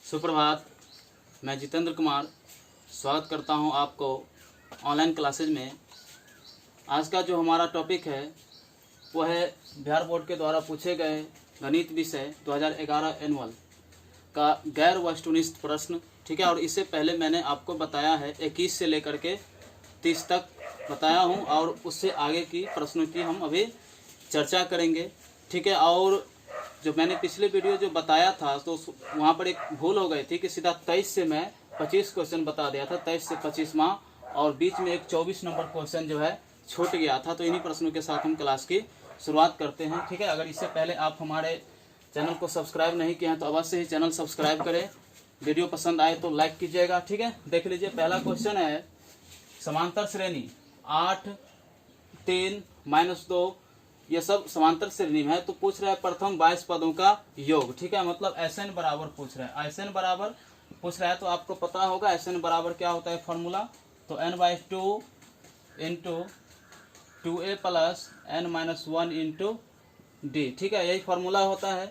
सुप्रभात। मैं जितेंद्र कुमार स्वागत करता हूं आपको ऑनलाइन क्लासेज में। आज का जो हमारा टॉपिक है वो है बिहार बोर्ड के द्वारा पूछे गए गणित विषय 2011 एनुअल का गैर वस्तुनिष्ठ प्रश्न। ठीक है, और इससे पहले मैंने आपको बताया है 21 से लेकर के 30 तक बताया हूं, और उससे आगे की प्रश्नों की हम अभी चर्चा करेंगे। ठीक है, और जो मैंने पिछले वीडियो जो बताया था तो वहाँ पर एक भूल हो गई थी कि सीधा 23 से मैं 25 क्वेश्चन बता दिया था, 23 से 25वां, और बीच में एक 24 नंबर क्वेश्चन जो है छूट गया था। तो इन्हीं प्रश्नों के साथ हम क्लास की शुरुआत करते हैं। ठीक है, अगर इससे पहले आप हमारे चैनल को सब्सक्राइब नहीं किए हैं तो अवश्य ही चैनल सब्सक्राइब करें। वीडियो पसंद आए तो लाइक कीजिएगा। ठीक है, देख लीजिए, पहला क्वेश्चन है समांतर श्रेणी 8, 3, -2, ये सब समांतर श्रेणी में है। तो पूछ रहा है प्रथम 22 पदों का योग। ठीक है, मतलब SN बराबर पूछ रहा है, SN बराबर पूछ रहा है। तो आपको पता होगा SN बराबर क्या होता है फॉर्मूला। तो n/2 into 2a plus n-1 into D. ठीक है, यही फॉर्मूला होता है।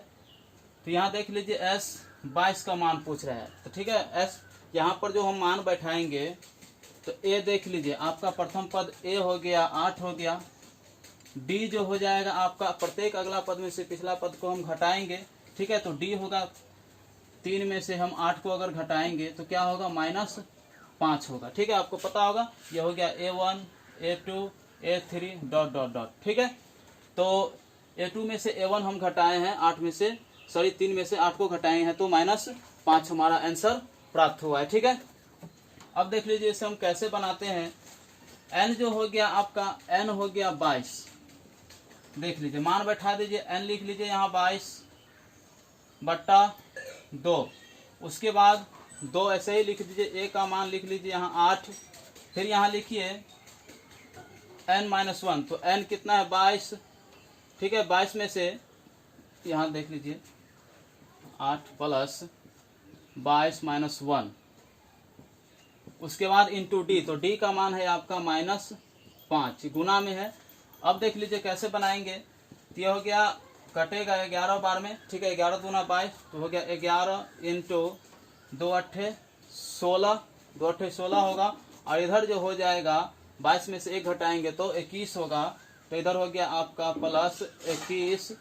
तो यहाँ देख लीजिए S 22 का मान पूछ रहा है। तो ठीक है, S यहाँ पर जो हम मान बैठाएंगे तो A देख लीजिए, आपका प्रथम पद A हो गया, 8 हो गया। D जो हो जाएगा आपका, प्रत्येक अगला पद में से पिछला पद को हम घटाएंगे। ठीक है, तो D होगा 3 में से हम 8 को अगर घटाएंगे तो क्या होगा, -5 होगा। ठीक है, आपको पता होगा, ये हो गया A1, A2, A3 ... ठीक है, तो A2 में से A1 हम घटाए हैं 8 में से, 3 में से 8 को घटाए हैं तो -5 हमारा आंसर प्राप्त हुआ है। ठीक है, अब देख लीजिए इसे हम कैसे बनाते हैं। n जो हो गया आपका, n हो गया 22। देख लीजिए, मान बैठा दीजिए, n लिख लीजिए यहाँ 22/2। उसके बाद 2 ऐसे ही लिख दीजिए, a का मान लिख लीजिए यहाँ 8। फिर यहाँ लिखिए n-1, तो n कितना है 22। ठीक है, 22 में से यहाँ देख लीजिए 8 प्लस 22 -1। उसके बाद इंटू डी, तो डी का मान है आपका -5, गुना में है। अब देख लीजिए कैसे बनाएंगे। तो ये हो गया, कटेगा 11 बार में। ठीक है, 11 दूना 22, तो हो गया 11 इंटू 2 8 16, 2 8 16 होगा। और इधर जो हो जाएगा 22 में से 1 घटाएंगे तो 21 होगा। तो इधर हो गया आपका प्लस 21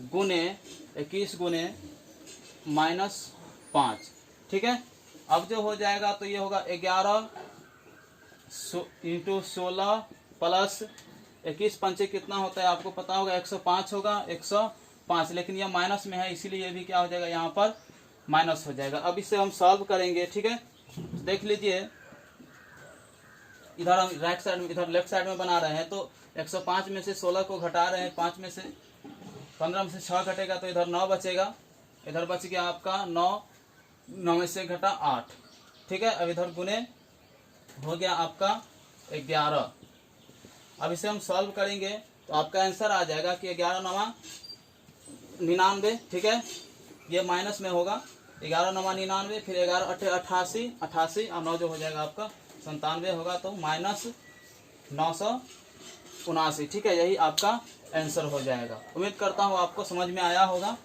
गुने -5। ठीक है, अब जो हो जाएगा तो ये होगा 11 इंटू 16 प्लस 21 पंचे कितना होता है आपको पता होगा, 105 होगा, 105। लेकिन यह माइनस में है, इसीलिए ये भी क्या हो जाएगा, यहाँ पर माइनस हो जाएगा। अब इसे हम सॉल्व करेंगे। ठीक है, देख लीजिए, इधर हम राइट साइड में, इधर लेफ्ट साइड में बना रहे हैं। तो 105 में से 16 को घटा रहे हैं, 5 में से 15 में से 6 घटेगा तो इधर 9 बचेगा। इधर बच गया आपका 9 में से घटा 8। ठीक है, अब इधर गुने हो गया आपका 11। अब इसे हम सॉल्व करेंगे तो आपका आंसर आ जाएगा कि 11-9 99। ठीक है, ये माइनस में होगा, 11-9 99, फिर 11 8 88, 88 और 9 जो हो जाएगा आपका 97 होगा, तो -979। ठीक है, यही आपका आंसर हो जाएगा। उम्मीद करता हूँ आपको समझ में आया होगा।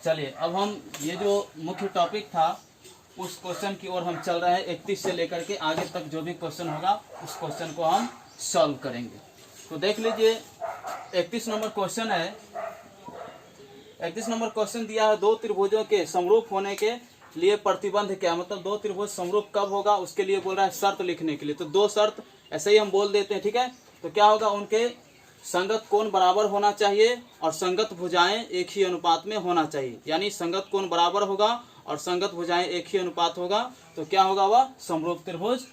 चलिए, अब हम ये जो मुख्य टॉपिक था उस क्वेश्चन की ओर हम चल रहे हैं। 31 से लेकर के आगे तक जो भी क्वेश्चन होगा उस क्वेश्चन को हम सॉल्व करेंगे। तो देख लीजिए, 31 नंबर क्वेश्चन है। 31 नंबर क्वेश्चन दिया है, दो त्रिभुजों के समरूप होने के लिए प्रतिबंध क्या, मतलब दो त्रिभुज समरूप कब होगा उसके लिए बोल रहा है शर्त लिखने के लिए। तो 2 शर्त ऐसे ही हम बोल देते हैं। ठीक है, तो क्या होगा, उनके संगत कोण बराबर होना चाहिए और संगत भुजाएं एक ही अनुपात में होना चाहिए। यानी संगत कोण बराबर होगा और संगत भुजाएं एक ही अनुपात होगा, तो क्या होगा, वह समरूप त्रिभुज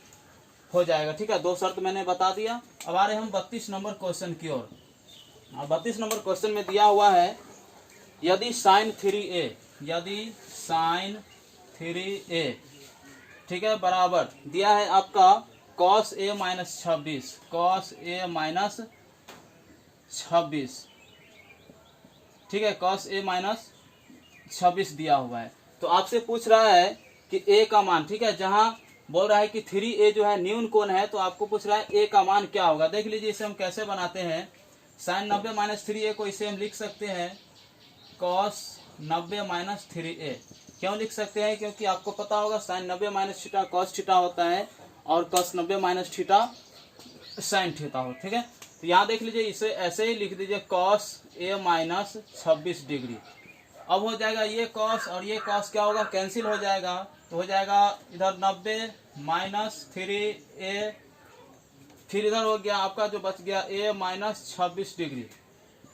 हो जाएगा। ठीक है, 2 शर्त मैंने बता दिया। अब आ रहे हम 32 नंबर क्वेश्चन की ओर। 32 नंबर क्वेश्चन में दिया हुआ है, यदि sin 3a, यदि sin 3a, ठीक है, बराबर दिया है आपका cos a - 26, cos a - 26। ठीक है, cos a - 26 दिया हुआ है। तो आपसे पूछ रहा है कि a का मान, ठीक है, जहां बोल रहा है कि 3a जो है न्यून कोण है, तो आपको पूछ रहा है a का मान क्या होगा। देख लीजिए, इसे हम कैसे बनाते हैं। sin 90 - 3a को इसे हम लिख सकते हैं cos 90 - 3a। क्यों लिख सकते हैं? क्योंकि आपको पता होगा sine 90 minus theta cos theta होता है और cos 90 minus theta sine theta हो। ठीक है, तो यहाँ देख लीजिए, इसे ऐसे ही लिख दीजिए कॉस ए माइनस 26 डिग्री। अब हो जाएगा ये कॉस और ये कॉस क्या होगा, कैंसिल हो जाएगा, तो हो जाएगा इधर 90 माइनस 3a, फिर इधर हो गया आपका जो बच गया a माइनस 26 डिग्री।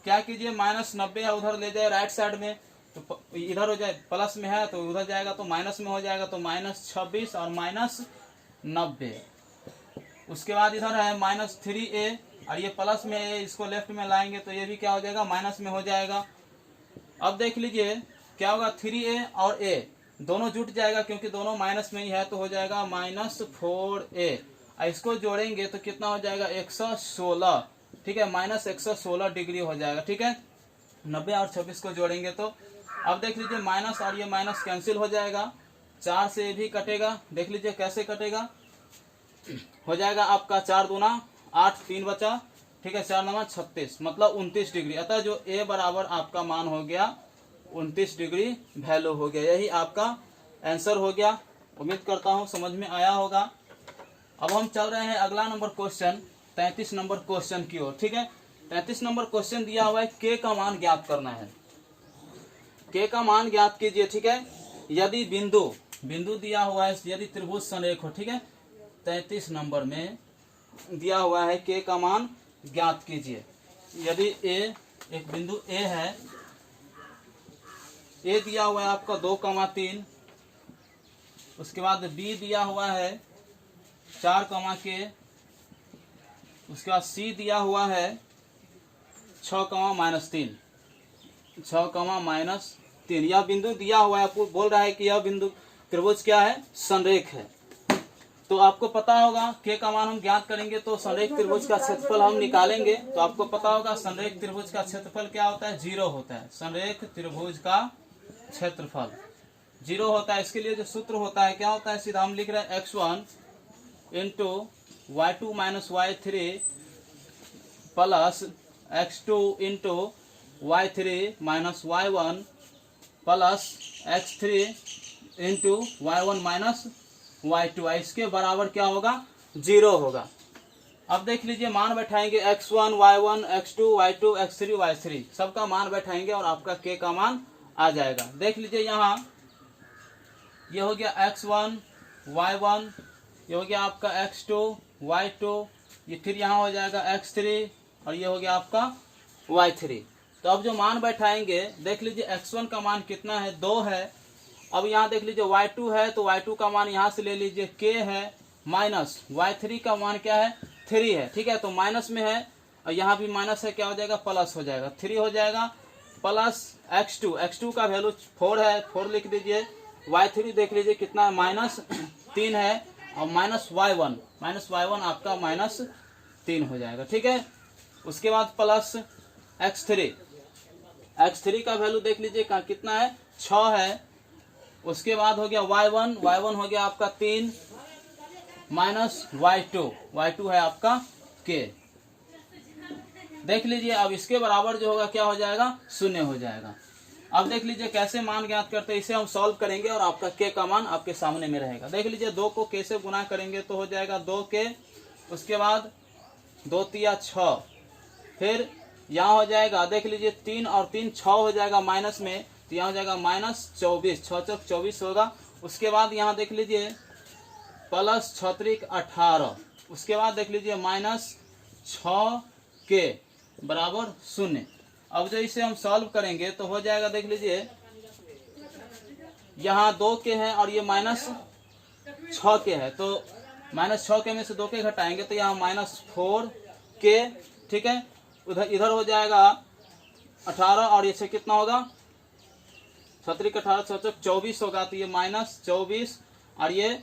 क्या कीजिए, माइनस 90 है उधर ले जाए राइट साइड में, तो इधर हो जाए प्लस में है तो उधर जाएगा तो माइनस में हो जाएगा, तो माइनस 26 और माइनस 90। उसके बाद इधर है माइनस 3a और ये प्लस में है, इसको लेफ्ट में लाएंगे तो ये भी क्या हो जाएगा, माइनस में हो जाएगा। अब देख लीजिए क्या होगा, 3a और a दोनों जुट जाएगा क्योंकि दोनों माइनस में ही है, तो हो जाएगा माइनस 4a। इसको जोड़ेंगे तो कितना हो जाएगा, 116। ठीक है, माइनस 116 डिग्री हो जाएगा। ठीक है, 90 और 26 को जोड़ेंगे तो अब देख लीजिए माइनस और ये माइनस कैंसिल हो जाएगा, 4 से भी कटेगा। देख लीजिए कैसे कटेगा, हो जाएगा आपका 4 दूना 8, 3 बचा। ठीक है, 4 9 36 मतलब 29 डिग्री। अतः जो ए बराबर आपका मान हो गया 29 डिग्री वैल्यू हो गया। यही आपका आंसर हो गया। उम्मीद करता हूँ समझ में आया होगा। अब हम चल रहे हैं अगला नंबर क्वेश्चन 33 नंबर क्वेश्चन की ओर। ठीक है, 33 नंबर क्वेश्चन दिया हुआ है के का मान ज्ञात करना है। के का मान ज्ञात कीजिए। ठीक है, यदि बिंदु दिया हुआ है, यदि त्रिभुज संरेख हो। ठीक है, 33 नंबर में दिया हुआ है के का मान ज्ञात कीजिए। यदि ए एक बिंदु ए है, ए दिया हुआ है आपका 2,3, उसके बाद बी दिया हुआ है 4, उसके बाद सी दिया हुआ है 6,-3, 6,-3। यह बिंदु दिया हुआ है, आपको बोल रहा है कि यह बिंदु त्रिभुज क्या है, संरेख है। तो आपको पता होगा के का मान हम ज्ञात करेंगे तो संरेख त्रिभुज का क्षेत्रफल हम निकालेंगे। तो आपको पता होगा संरेख त्रिभुज का क्षेत्रफल क्या होता है, 0 होता है। संरेख त्रिभुज का क्षेत्रफल 0 होता है। इसके लिए जो सूत्र होता है क्या होता है, सीधा हम लिख रहे हैं x1 into y2 minus y3 plus x2 into y3 minus y1 plus x3 into y1 minus y2। इसके बराबर क्या होगा, 0 होगा। अब देख लीजिए मान बैठाएंगे x1 y1 x2 y2 x3 y3 सबका मान बैठाएंगे और आपका k का मान आ जाएगा। देख लीजिए यहाँ ये हो गया x1 y1, ये हो गया आपका x2 y2, ये फिर यहाँ हो जाएगा x3 और ये हो गया आपका y3। तो अब जो मान बैठाएंगे देख लीजिए x1 का मान कितना है, 2 है। अब यहाँ देख लीजिए y2 है तो y2 का मान यहाँ से ले लीजिए k है, माइनस y3 का मान क्या है, 3 है। ठीक है, तो माइनस में है और यहाँ भी माइनस है, क्या हो जाएगा, प्लस हो जाएगा, 3 हो जाएगा प्लस x2 का वैल्यू 4 है, 4 लिख दीजिए। y3 देख लीजिए कितना है, माइनस 3 है और माइनस y1 आपका माइनस 3 हो जाएगा। ठीक है, उसके बाद प्लस x3 का वैल्यू देख लीजिए कितना है, 6 है। उसके बाद हो गया y1 हो गया आपका 3 माइनस y2 है आपका k। देख लीजिए अब इसके बराबर जो होगा क्या हो जाएगा, 0 हो जाएगा। अब देख लीजिए कैसे मान ज्ञात करते हैं, इसे हम सॉल्व करेंगे और आपका k का मान आपके सामने में रहेगा। देख लीजिए 2 को k से गुना करेंगे तो हो जाएगा 2k, उसके बाद 2 तिया 6, फिर यहाँ हो जाएगा देख लीजिए 3 और 3 6 हो जाएगा माइनस में, तो यहाँ हो जाएगा माइनस 24, 6 चौक 24 होगा। उसके बाद यहाँ देख लीजिए प्लस 6 18, उसके बाद देख लीजिए माइनस 6k बराबर 0। अब जो इसे हम सॉल्व करेंगे तो हो जाएगा देख लीजिए यहाँ 2k है और ये माइनस 6k है, तो माइनस 6k में से 2k घटाएंगे तो यहाँ माइनस 4k। ठीक है, इधर हो जाएगा 18 और ये कितना होगा, 6 18 6 24 होगा, तो ये माइनस 24 और ये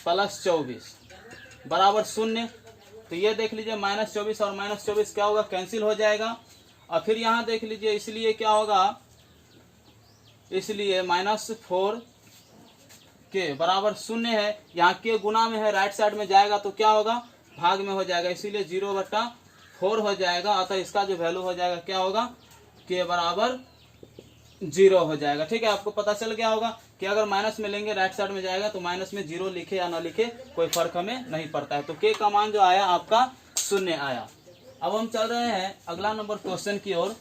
प्लस 24 बराबर 0। तो ये देख लीजिए माइनस 24 और माइनस 24 क्या होगा, कैंसिल हो जाएगा। और फिर यहाँ देख लीजिए इसलिए क्या होगा, इसलिए माइनस 4k बराबर 0 है। यहाँ के गुना में है, राइट साइड में जाएगा तो क्या होगा, भाग में हो जाएगा, इसीलिए 0/4 हो जाएगा। अतः इसका जो वैल्यू हो जाएगा क्या होगा, k बराबर जीरो हो जाएगा। ठीक है, आपको पता चल गया होगा कि अगर माइनस में लेंगे राइट साइड में जाएगा तो माइनस में जीरो लिखे या ना लिखे कोई फर्क हमें नहीं पड़ता है। तो के का मान जो आया आपका 0 आया। अब हम चल रहे हैं अगला नंबर क्वेश्चन की ओर।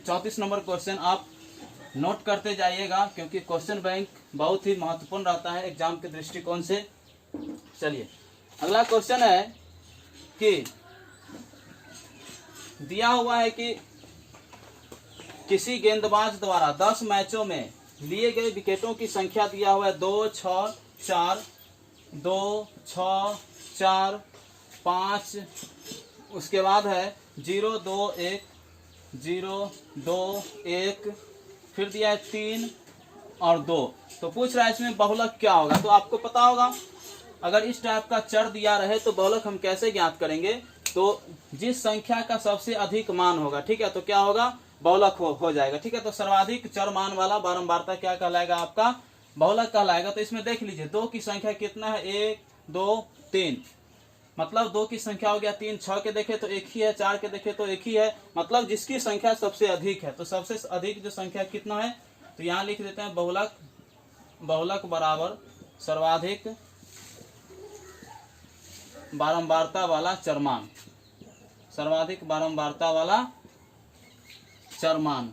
34 नंबर क्वेश्चन आप नोट करते जाइएगा क्योंकि क्वेश्चन बैंक बहुत ही महत्वपूर्ण रहता है एग्जाम के दृष्टिकोण से। चलिए अगला क्वेश्चन है कि दिया हुआ है कि किसी गेंदबाज द्वारा 10 मैचों में लिए गए विकेटों की संख्या दिया हुआ है 2, 6, 4, 2, 6, 4, 5, उसके बाद है 0, 2, 1, 0, 2, 1, फिर दिया है 3 और 2। तो पूछ रहा है इसमें बहुलक क्या होगा। तो आपको पता होगा अगर इस टाइप का चर दिया रहे तो बहुलक हम कैसे ज्ञात करेंगे। तो जिस संख्या का सबसे अधिक मान होगा, ठीक है, तो क्या होगा, बहुलक हो जाएगा। ठीक है, तो सर्वाधिक चर मान वाला बारंबारता क्या कहलाएगा, आपका बहुलक कहलाएगा। तो इसमें देख लीजिए 2 की संख्या कितना है, 1, 2, 3, मतलब 2 की संख्या हो गया 3, 6 के देखे तो एक ही है, 4 के देखे तो एक ही है, मतलब जिसकी संख्या सबसे अधिक है। तो सबसे अधिक जो संख्या कितना है, तो यहाँ लिख देते हैं बहुलक बराबर सर्वाधिक बारंबारता वाला चरमान, सर्वाधिक बारंबारता वाला चरमान।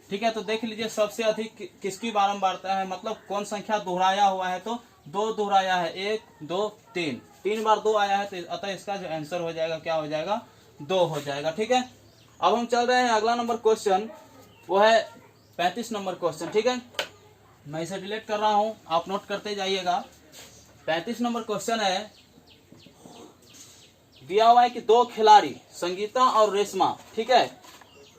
ठीक है, तो देख लीजिए सबसे अधिक किसकी बारंबारता है, मतलब कौन संख्या दोहराया हुआ है, तो 2 दोहराया है, 1, 2, 3 बार 2 आया है, तो अतः इसका जो आंसर हो जाएगा क्या हो जाएगा, 2 हो जाएगा। ठीक है, अब हम चल रहे हैं अगला नंबर क्वेश्चन, वो है 35 नंबर क्वेश्चन। ठीक है, मैं इसे डिलीट कर रहा हूं, आप नोट करते जाइएगा। 35 नंबर क्वेश्चन है, दिया हुआ है कि 2 खिलाड़ी संगीता और रेशमा, ठीक है,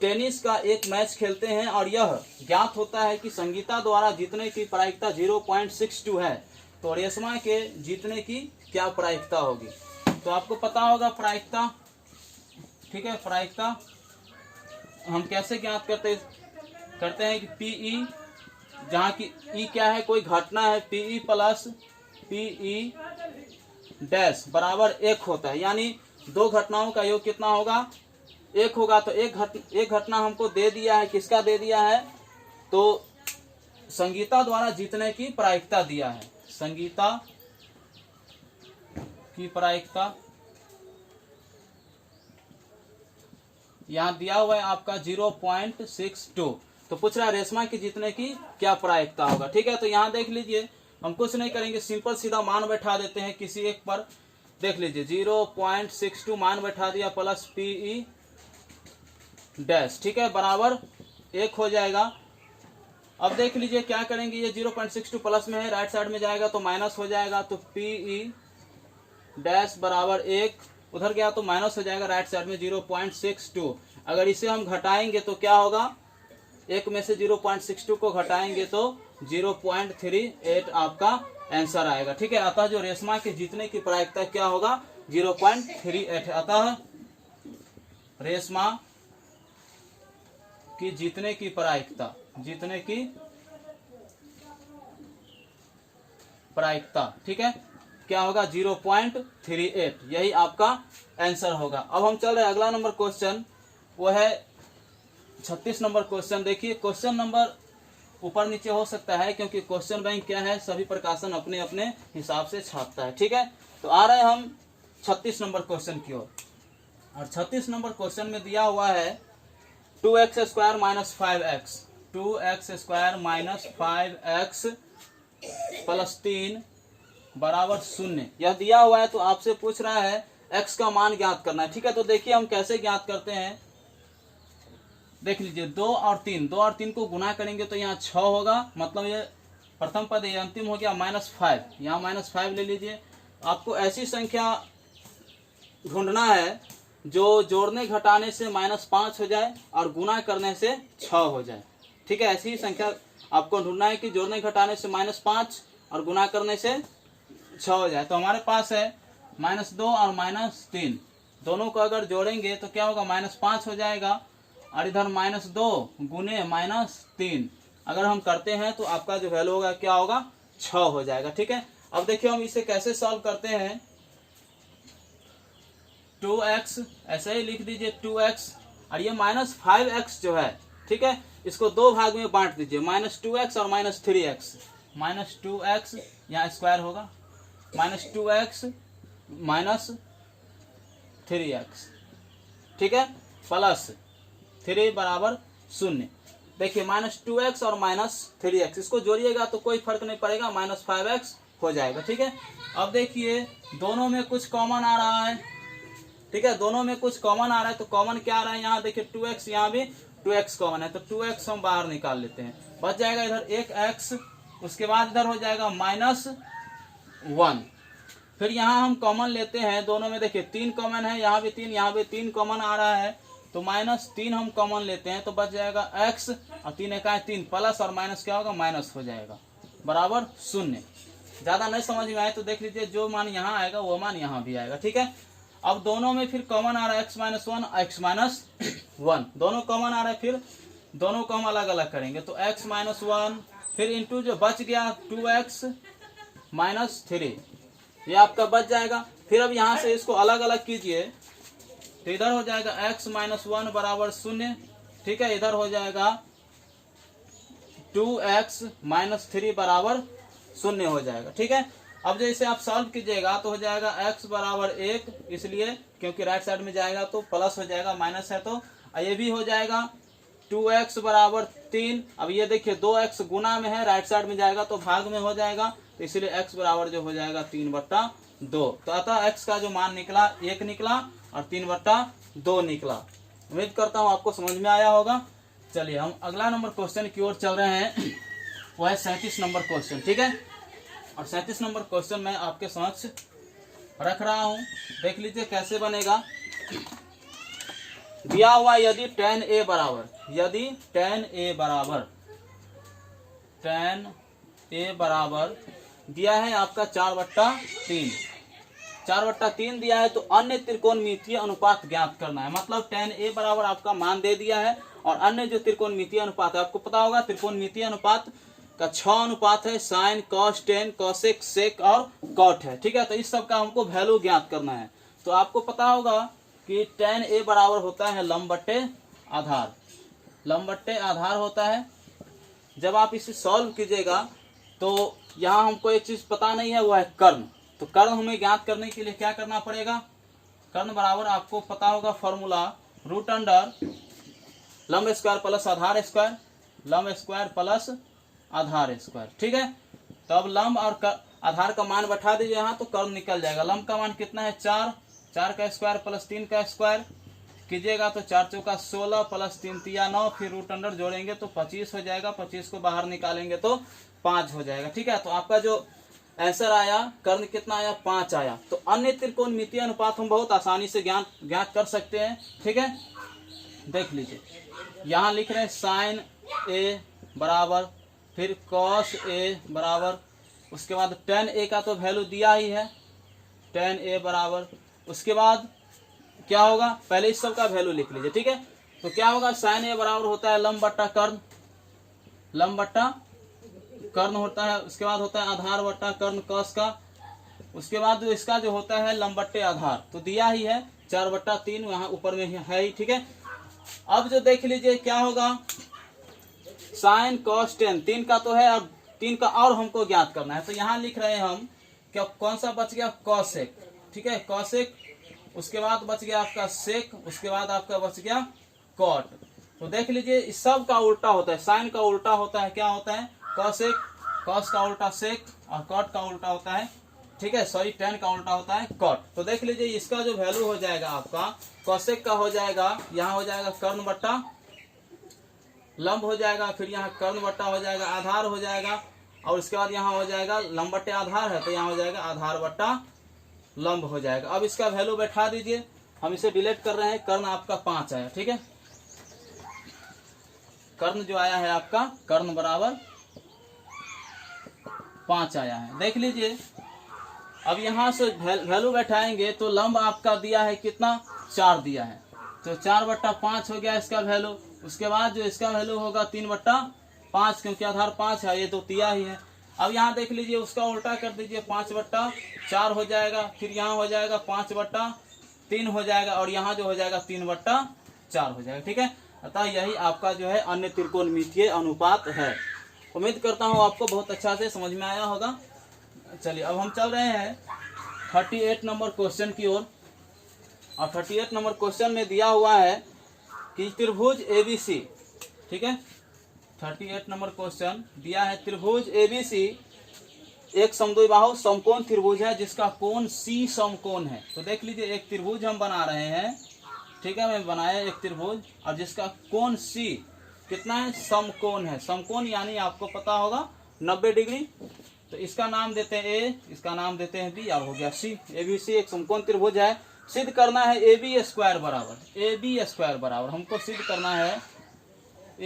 टेनिस का एक मैच खेलते हैं और यह ज्ञात होता है कि संगीता द्वारा जीतने की प्रायिकता 0.62 है, तो रेशमा के जीतने की क्या प्रायिकता होगी। तो आपको पता होगा प्रायिकता, ठीक है, प्रायिकता हम कैसे ज्ञात करते हैं कि पीई, जहाँ की ई क्या है, कोई घटना है, पीई प्लस पीई डैश बराबर 1 होता है, यानी 2 घटनाओं का योग कितना होगा, 1 होगा। तो एक घटना हमको दे दिया है, किसका दे दिया है, तो संगीता द्वारा जीतने की प्रायिकता दिया है, संगीता की प्रायिकता यहाँ दिया हुआ है आपका 0.62। तो पूछ रहा है रेशमा की जीतने की क्या प्रायिकता होगा। ठीक है, तो यहाँ देख लीजिए हम कुछ नहीं करेंगे, सिंपल सीधा मान बैठा देते हैं किसी एक पर। देख लीजिए 0.62 मान बैठा दिया प्लस पीई डैश, ठीक है, बराबर 1 हो जाएगा। अब देख लीजिए क्या करेंगे, ये 0.62 प्लस में है, राइट साइड में जाएगा तो माइनस हो जाएगा, तो पीई डैश बराबर 1, उधर गया तो माइनस हो जाएगा, राइट साइड में 0.62। अगर इसे हम घटाएंगे तो क्या होगा, 1 में से 0.62 को घटाएंगे तो 0.38 आपका आंसर आएगा। ठीक है, अतः जो रेशमा के जीतने की प्रायिकता क्या होगा, 0.38 है। अतः रेशमा की जीतने की प्रायिकता, ठीक है, क्या होगा, 0.38, यही आपका आंसर होगा। अब हम चल रहे हैं अगला नंबर क्वेश्चन, वो है 36 नंबर क्वेश्चन। देखिए क्वेश्चन नंबर ऊपर नीचे हो सकता है क्योंकि क्वेश्चन बैंक क्या है, सभी प्रकाशन अपने अपने हिसाब से छापता है। ठीक है, तो आ रहे हैं हम 36 नंबर क्वेश्चन की ओर, और 36 नंबर क्वेश्चन में दिया हुआ है 2x² minus 5x, 2x² minus 5x plus 3 बराबर 0, यह दिया हुआ है। तो आपसे पूछ रहा है x का मान ज्ञात करना है। ठीक है, तो देखिए हम कैसे ज्ञात करते हैं, देख लीजिए 2 और 3 को गुना करेंगे तो यहाँ 6 होगा, मतलब ये प्रथम पद, ये अंतिम हो गया, -5, यहाँ -5 ले लीजिए। आपको ऐसी संख्या ढूंढना है जो जोड़ने घटाने से -5 हो जाए और गुना करने से 6 हो जाए। ठीक है, ऐसी संख्या आपको ढूंढना है कि जोड़ने घटाने से -5 और गुना करने से 6 हो जाए। तो हमारे पास है -2 और -3, दोनों को अगर जोड़ेंगे तो क्या होगा, -5 हो जाएगा, और इधर -2 गुने -3 अगर हम करते हैं तो आपका जो वैल्यू होगा क्या होगा, 6 हो जाएगा। ठीक है, अब देखिए हम इसे कैसे सॉल्व करते हैं। 2x ऐसे ही लिख दीजिए 2x, और ये -5x जो है, ठीक है, इसको दो भाग में बांट दीजिए, -2x और -3x। -2x यहाँ स्क्वायर होगा, -2x -3x, ठीक है, प्लस 3 बराबर 0। देखिए -2x और -3x इसको जोड़िएगा तो कोई फर्क नहीं पड़ेगा, -5x हो जाएगा, ठीक है। अब देखिए दोनों में कुछ कॉमन आ रहा है, ठीक है, दोनों में कुछ कॉमन आ रहा है। तो कॉमन क्या आ रहा है, यहाँ देखिए 2x, यहाँ भी 2x कॉमन है, तो 2x हम बाहर निकाल लेते हैं, बच जाएगा इधर 1x, उसके बाद इधर हो जाएगा -1। फिर यहाँ हम कॉमन लेते हैं, दोनों में देखिए 3 कॉमन है, यहाँ भी 3, यहाँ भी 3 कॉमन आ रहा है, तो -3 हम कॉमन लेते हैं, तो बच जाएगा x, और 3 एका 3, प्लस और माइनस क्या होगा, माइनस हो जाएगा, बराबर 0। ज्यादा नहीं समझ में आए तो देख लीजिए, जो मान यहाँ आएगा वो मान यहाँ भी आएगा, ठीक है। अब दोनों में फिर कॉमन आ रहा है x -1, x -1, दोनों कॉमन आ रहा है, फिर दोनों को हम अलग अलग करेंगे, तो x -1 फिर इंटू जो बच गया 2x -3, ये आपका बच जाएगा। फिर अब यहाँ से इसको अलग अलग कीजिए, तो इधर हो जाएगा x -1 बराबर 0, ठीक है, इधर हो जाएगा 2x -3 बराबर 0 हो जाएगा, ठीक है। अब जो इसे आप सॉल्व कीजिएगा तो हो जाएगा x बराबर 1, इसलिए क्योंकि राइट साइड में जाएगा तो प्लस हो जाएगा, माइनस है तो ये भी हो जाएगा 2x बराबर 3। अब ये देखिए 2x गुना में है, राइट साइड में जाएगा तो भाग में हो जाएगा, तो इसलिए x बराबर जो हो जाएगा 3/2। तो अतः x का जो मान निकला 1 निकला और 3/2 निकला। उम्मीद करता हूँ आपको समझ में आया होगा। चलिए हम अगला नंबर क्वेश्चन की ओर चल रहे हैं, वो है 37 नंबर क्वेश्चन, ठीक है। और 37 नंबर क्वेश्चन मैं आपके समक्ष रख रहा हूं, देख लीजिए कैसे बनेगा। दिया हुआ यदि tan a बराबर दिया है आपका 4/3 दिया है, तो अन्य त्रिकोणमितीय अनुपात ज्ञात करना है। मतलब tan a बराबर आपका मान दे दिया है, और अन्य जो त्रिकोणमितीय अनुपात है, आपको पता होगा त्रिकोणमितीय अनुपात का 6 अनुपात है, साइन, कॉस, टेन, कॉसेक, सेक और कॉट है, ठीक है। तो इस सब का हमको वैल्यू ज्ञात करना है। तो आपको पता होगा कि tan a बराबर होता है लंब बट्टे आधार, लंब बट्टे आधार होता है। जब आप इसे सॉल्व कीजिएगा तो यहाँ हमको एक चीज पता नहीं है, वो है कर्ण। तो कर्ण हमें ज्ञात करने के लिए क्या करना पड़ेगा, कर्ण बराबर आपको पता होगा फॉर्मूला √अंडर लंब स्क्वायर प्लस आधार स्क्वायर, लंब स्क्वायर प्लस आधार स्क्वायर, ठीक है। तो अब लंब और आधार का मान बैठा दीजिए यहाँ, तो कर्ण निकल जाएगा। लंब का मान कितना है 4 का स्क्वायर प्लस 3 का स्क्वायर कीजिएगा तो 4 चौका 16 प्लस 3 तिया 9, फिर √अंडर जोड़ेंगे तो 25 हो जाएगा, 25 को बाहर निकालेंगे तो 5 हो जाएगा, ठीक है। तो आपका जो आंसर आया कर्ण कितना आया, 5 आया। तो अन्य त्रिकोणमितीय अनुपात हम बहुत आसानी से ज्ञात कर सकते हैं, ठीक है। देख लीजिए यहाँ लिख रहे हैं साइन a बराबर, फिर कॉस a बराबर, उसके बाद tan a का तो वैल्यू दिया ही है, tan a बराबर, उसके बाद क्या होगा, पहले इस सब का वैल्यू लिख लीजिए, ठीक है। तो क्या होगा, साइन a बराबर होता है लंब बट्टा कर्ण, लंब बट्टा कर्ण होता है। उसके बाद होता है आधार बट्टा कर्ण कॉस का, उसके बाद जो इसका जो होता है लंब बट्टे आधार, तो दिया ही है 4/3 यहाँ ऊपर में है ही, ठीक है। अब जो देख लीजिए क्या होगा, साइन कॉस टेन 3 का तो है, अब 3 का और हमको ज्ञात करना है। तो यहाँ लिख रहे हैं हम क्या, कौन सा बच गया, कॉसेक, ठीक है, कॉसेक। उसके बाद बच गया आपका सेक, उसके बाद आपका बच गया कॉट। तो देख लीजिए इस सब का उल्टा होता है, साइन का उल्टा होता है क्या होता है, कॉसेक, कॉस का उल्टा सेक, और कॉट का उल्टा होता है, ठीक है, सॉरी टेन का उल्टा होता है कॉट। तो देख लीजिए इसका जो वैल्यू हो जाएगा आपका कॉसेक का हो जाएगा, यहाँ हो जाएगा कर्ण बट्टा लंब हो जाएगा, फिर यहाँ कर्ण बट्टा हो जाएगा आधार हो जाएगा, और उसके बाद यहाँ हो जाएगा लंब बट्टे आधार है, तो यहाँ हो जाएगा आधार बट्टा लंब हो जाएगा। अब इसका वैल्यू बैठा दीजिए, हम इसे डिलीट कर रहे हैं। कर्ण आपका 5 आया, ठीक है, कर्ण जो आया है आपका कर्ण बराबर 5 आया है। देख लीजिए अब यहाँ से वैल्यू बैठाएंगे तो लंब आपका दिया है कितना, 4 दिया है, तो 4/5 हो गया इसका वैल्यू। उसके बाद जो इसका वैल्यू होगा 3/5, क्योंकि आधार 5 है, ये तो दिया ही है। अब यहाँ देख लीजिए उसका उल्टा कर दीजिए, 5/4 हो जाएगा, फिर यहाँ हो जाएगा 5/3 हो जाएगा, और यहाँ जो हो जाएगा 3/4 हो जाएगा, ठीक है। अतः यही आपका जो है अन्य त्रिकोणमितीय अनुपात है। उम्मीद करता हूँ आपको बहुत अच्छा से समझ में आया होगा। चलिए अब हम चल रहे हैं 38 नंबर क्वेश्चन की ओर। और 38 नंबर क्वेश्चन में दिया हुआ है कि त्रिभुज ABC, ठीक है, 38 नंबर क्वेश्चन दिया है त्रिभुज ABC एक समद्विबाहु समकोण त्रिभुज है जिसका कोण C समकोण है। तो देख लीजिए एक त्रिभुज हम बना रहे हैं, ठीक है, मैं बनाया एक त्रिभुज और जिसका कोण C कितना है, समकोण है। समकोण यानी आपको पता होगा 90 डिग्री। तो इसका नाम देते हैं A, इसका नाम देते हैं B और हो गया C। ABC एक समकोण त्रिभुज है। सिद्ध करना है AB स्क्वायर बराबर हमको सिद्ध करना है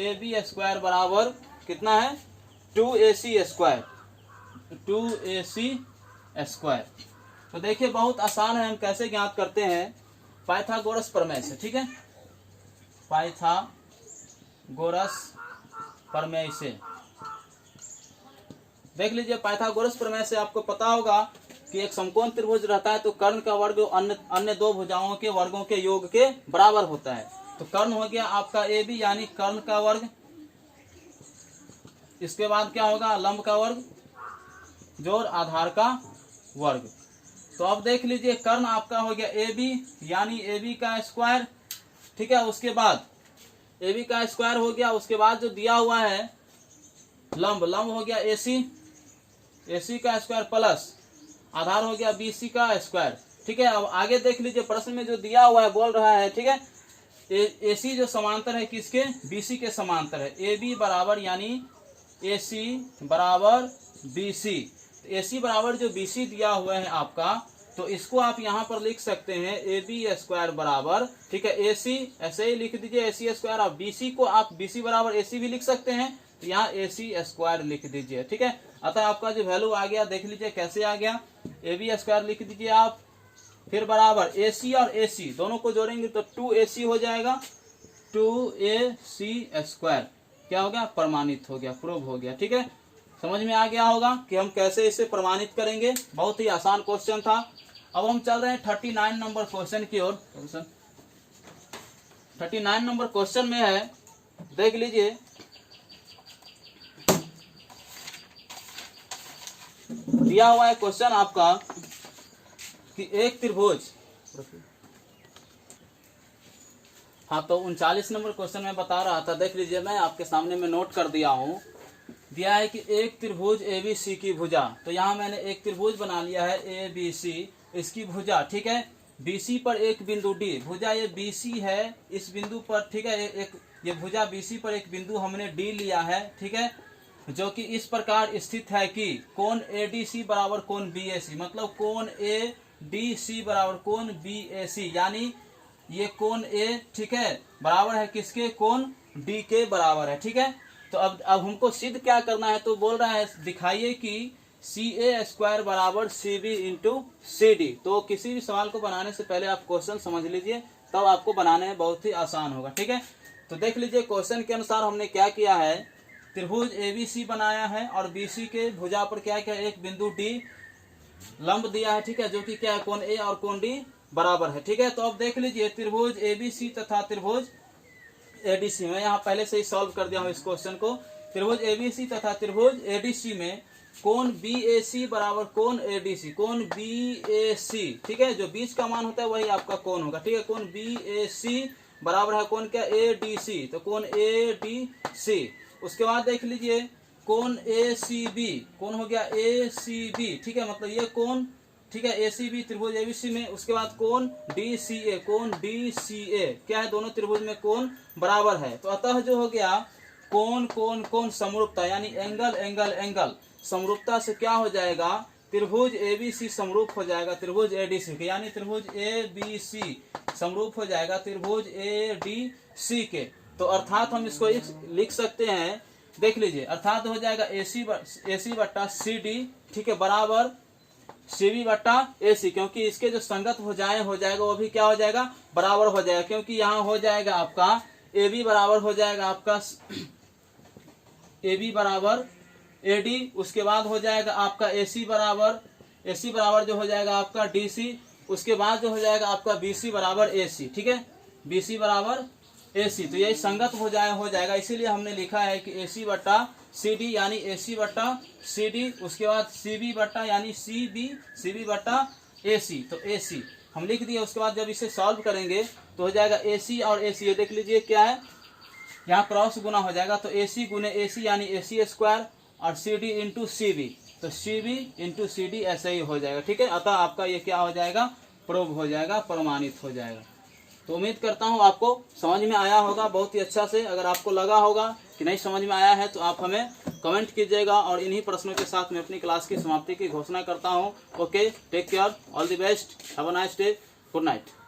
AB स्क्वायर बराबर कितना है, 2AC स्क्वायर। तो देखिए बहुत आसान है, हम कैसे ज्ञात करते हैं, पाइथागोरस प्रमेय से, ठीक है, पाइथागोरस प्रमेय से देख लीजिए। पाइथागोरस प्रमेय से आपको पता होगा कि एक समकोण त्रिभुज रहता है तो कर्ण का वर्ग अन्य दो भुजाओं के वर्गों के योग के बराबर होता है। तो कर्ण हो गया आपका AB यानी कर्ण का वर्ग, इसके बाद क्या होगा, लंब का वर्ग जोड़ आधार का वर्ग। तो अब देख लीजिए कर्ण आपका हो गया AB यानी AB का स्क्वायर, ठीक है, उसके बाद AB का स्क्वायर हो गया, उसके बाद जो दिया हुआ है लंब हो गया AC का स्क्वायर प्लस आधार हो गया BC का स्क्वायर, ठीक है। अब आगे देख लीजिए प्रश्न में जो दिया हुआ है बोल रहा है, ठीक है, AC जो समांतर है किसके, BC के समांतर है। AB बराबर यानी AC बराबर BC, AC बराबर जो BC दिया हुआ है आपका, तो इसको आप यहाँ पर लिख सकते हैं AB स्क्वायर बराबर, ठीक है, AC ऐसे ही लिख दीजिए AC स्क्वायर, और BC को आप BC बराबर AC भी लिख सकते हैं, तो यहाँ AC स्क्वायर लिख दीजिए, ठीक है। अतः आपका जो वैल्यू आ गया देख लीजिए कैसे आ गया, AB स्क्वायर लिख दीजिए आप, फिर बराबर AC और AC दोनों को जोड़ेंगे तो 2AC हो जाएगा, 2AC स्क्वायर क्या हो गया, प्रमाणित हो गया, प्रूव हो गया, ठीक है। समझ में आ गया होगा कि हम कैसे इसे प्रमाणित करेंगे, बहुत ही आसान क्वेश्चन था। अब हम चल रहे हैं 39 नंबर क्वेश्चन की ओर। 39 नंबर क्वेश्चन में है, देख लीजिए, दिया हुआ है क्वेश्चन आपका कि एक त्रिभुज, हाँ, तो 39 नंबर क्वेश्चन में बता रहा था, देख लीजिए मैं आपके सामने में नोट कर दिया हूँ। दिया है कि एक त्रिभुज ABC की भुजा, तो यहाँ मैंने एक त्रिभुज बना लिया है ABC, इसकी भुजा, ठीक है, BC पर एक बिंदु D, भुजा ये BC है इस बिंदु पर, ठीक है, एक ये भुजा BC पर एक बिंदु हमने D लिया है, ठीक है, जो कि इस प्रकार स्थित है कि कोण ADC बराबर कोण BAC, मतलब कोण ADC बराबर कोण BAC, यानी ये कोण A, ठीक है, बराबर है किसके, कोण D के बराबर है, ठीक है। तो अब हमको सिद्ध क्या करना है, तो बोल रहा है दिखाइए कि CA स्क्वायर बराबर CB इंटू CD। तो किसी भी सवाल को बनाने से पहले आप क्वेश्चन समझ लीजिए, तब आपको बनाने में बहुत ही आसान होगा, ठीक है। तो देख लीजिए क्वेश्चन के अनुसार हमने क्या किया है, त्रिभुज ABC बनाया है और BC के भुजा पर क्या क्या एक बिंदु D लंब दिया है, ठीक है, जो कि क्या है, कोण A और कोण D बराबर है, ठीक है। तो अब देख लीजिए त्रिभुज ABC तथा त्रिभुज ADC, मैं यहाँ पहले से ही सॉल्व कर दिया हूँ इस क्वेश्चन को। त्रिभुज ABC तथा त्रिभुज ADC में कोण BAC बराबर कोण ADC, कोण BAC, ठीक है, जो बीच का मान होता है वही आपका कोण होगा, ठीक है, कोण BAC बराबर है कोण क्या, ADC, तो कोण ADC। उसके बाद देख लीजिए कोण ACB, कोण हो गया ACB, ठीक है, मतलब ये कोण, ठीक है, ACB त्रिभुज ABC में। उसके बाद कोण DCA, कोण DCA क्या है, दोनों त्रिभुज में कोण बराबर है। तो अतः जो हो गया कोण कोण कोण समरूपता, यानी एंगल एंगल एंगल समरूपता से क्या हो जाएगा, त्रिभुज ABC समरूप हो जाएगा त्रिभुज ADC के, यानी त्रिभुज ABC समरूप हो जाएगा त्रिभुज ADC के। तो अर्थात हम इसको लिख सकते हैं, देख लीजिए, अर्थात हो जाएगा AC बट्टा CD, ठीक है, बराबर CB बट्टा AC, क्योंकि इसके जो संगत भुजाएं हो जाएगा वो भी क्या हो जाएगा, बराबर हो जाएगा, क्योंकि यहाँ हो जाएगा आपका AB बराबर हो जाएगा आपका AB बराबर AD, उसके बाद हो जाएगा आपका AC बराबर जो हो जाएगा आपका DC, उसके बाद जो हो जाएगा आपका BC बराबर AC, ठीक है, BC बराबर AC, तो ये संगत हो जाएगा, इसीलिए हमने लिखा है कि AC बटा CD यानी AC बटा CD, उसके बाद CB बटा यानी CB बटा AC, तो AC हम लिख दिए। उसके बाद जब इसे सॉल्व करेंगे तो हो जाएगा AC और AC, ये देख लीजिए क्या है, यहाँ क्रॉस गुना हो जाएगा, तो AC गुने AC यानी AC स्क्वायर और CD इंटू CB, तो CB इंटू CD ऐसे ही हो जाएगा। ठीक है, अतः आपका ये क्या हो जाएगा, प्रूव हो जाएगा, प्रमाणित हो जाएगा। तो उम्मीद करता हूँ आपको समझ में आया होगा बहुत ही अच्छा से। अगर आपको लगा होगा कि नहीं समझ में आया है तो आप हमें कमेंट कीजिएगा, और इन्हीं प्रश्नों के साथ मैं अपनी क्लास की समाप्ति की घोषणा करता हूँ। Okay, take care, all the best, have a nice day, good night.